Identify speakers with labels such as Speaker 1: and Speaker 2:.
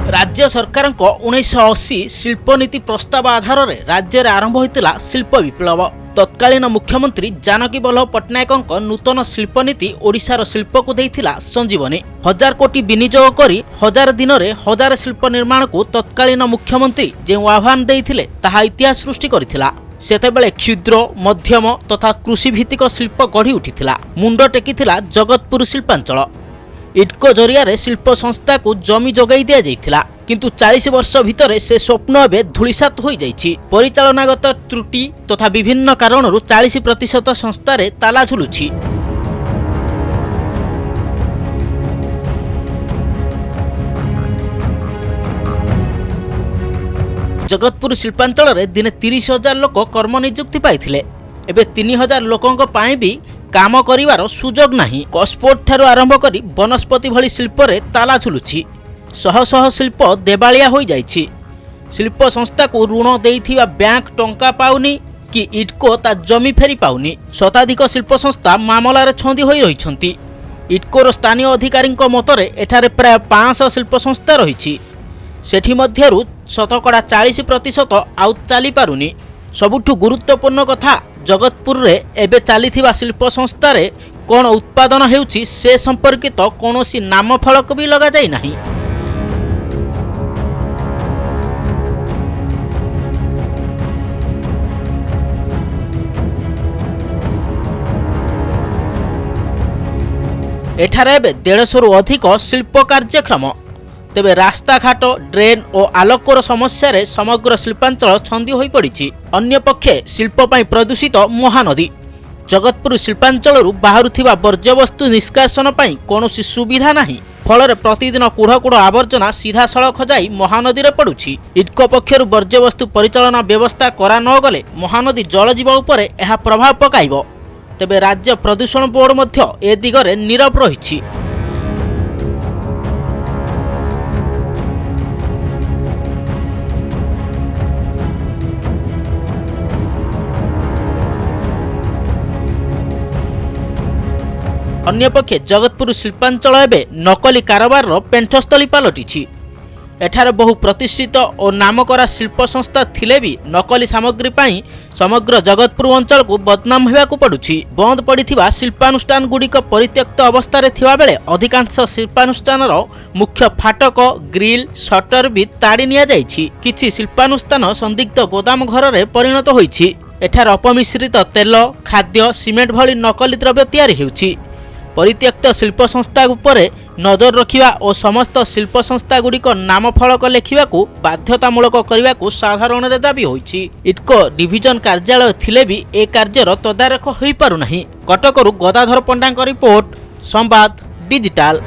Speaker 1: राज्य सरकार 1980 शिल्पनीति प्रस्ताव आधार में राज्य में आरंभ होता शिल्प विप्लव। तत्कालीन मुख्यमंत्री जानकी वल्लभ पट्टनायक नूतन शिल्पनीति ओडिशार शिल्प को देइथिला संजीवनी। 1000 कोटी विनियोग करी 1000 दिन में 1000 शिल्प निर्माण को तत्कालीन मुख्यमंत्री जो आह्वान देइथिले ताहा इतिहास सृष्टि करथिला। सेतेबेले क्षुद्र मध्यम तथा कृषि भित्तिक शिल्प गढ़ी उठिथिला। मुंड टेकिथिला जगतपुर शिल्पांचल। इटको जरिया शिल्प संस्था को जमी जोगाई दिया जाइथिला, किंतु 40 वर्ष भितर से स्वप्न एवं धूलिसात हो जाइछि। परिचालनागत त्रुटि तथा विभिन्न कारणरू 40% संस्था रे ताला झुलुछि। जगतपुर शिल्पांचल रे दिने 30,000 लोक कर्म नियुक्ति पाइथिले। एबे 3,000 लोकंक पाए भी काम करिवार सुजोग नाही। कस्पोर्ट ठारू आरंभ करी वनस्पति भली शिल्प रे ताला झुलुछि। शह शह शिल्प देवालिया हो जाइछि। शिल्प संस्था को ऋण देइथिबा बैंक टंका पाउनी कि इटको ता जमी फेरी पाउनी। शताधिक शिल्प संस्था मामलार छंदी होई रहिछंती। इटकोर स्थानीय अधिकारीक मतरे एठारे प्राय 500 शिल्प संस्था रहिछि। सेठी मध्यरु शतकड़ा 40% आउट चली पारुनी। सबुठु गुरुत्वपूर्ण कथा जगतपुर रे एबे चलीथिबा शिल्प संस्था रे कोन उत्पादन हेउछि से संपर्कित कोनोसी नाम फलक भी लगा जाई नाही। एठारे एबे 150 रु अधिक शिल्प कार्यक्रम। तेबे रास्ता घाट ड्रेन और आलोकर समस्या रे समग्र शिल्पांचल छंदी होई पड़िछि। अन्य पक्षे शिल्प पई प्रदूषित महानदी। जगतपुर शिल्पांचल बाहरुथिबा वर्ज्यवस्तु निष्कासन पई कोनोसी सुविधा नाही। फल प्रतिदिन कूढ़ कूढ़ आवर्जना सीधा सड़क जाई महानदी रे पड़ुछि। इटको पक्षरु वर्ज्यवस्तु परिचालना व्यवस्था करा न गले महानदी जल जीवा उपरे एहा प्रभाव पकाइबो। तेबे राज्य प्रदूषण बोर्ड मध्य ए दिगरे नीरव रहिछि। अन्यपक्षे जगतपुर शिल्पांचल एवं नकली कारोबार पेंठस्थली पलटिछि। एठार बहु प्रतिष्ठित और नामकरा शिल्प संस्था थिले भी नकली सामग्री पाई समग्र जगतपुर अंचल को बदनाम होगाकू पड़ुछि। बंद पड़िथिबा शिल्पानुष्ठान गुड़िक परित्यक्त अवस्था थिबा बेले अधिकांश शिल्पानुष्ठान मुख्य फाटक ग्रिल शटर भी ताड़ी निया जाइछि। किछि शिल्पानुष्ठान संदिग्ध गोदाम घर रे परिणत होइछि। एठार अपमिश्रित तेल खाद्य सीमेंट भली नकली द्रव्य तैयारी हेउछि। परित्यक्त शिल्प संस्था उपरे नजर रखिबा और समस्त शिल्प संस्था गुड़िक नाम फलक लेखिबा को बाध्यतामूलक करने को साधारण दाबी होइछि। इटको डिविजन कार्यालय थिले भी ए कार्यर तदारख होई पारु नाही। कटकरू गदाधर पंडाଙ୍କ रिपोर्ट संवाद डिजिटल।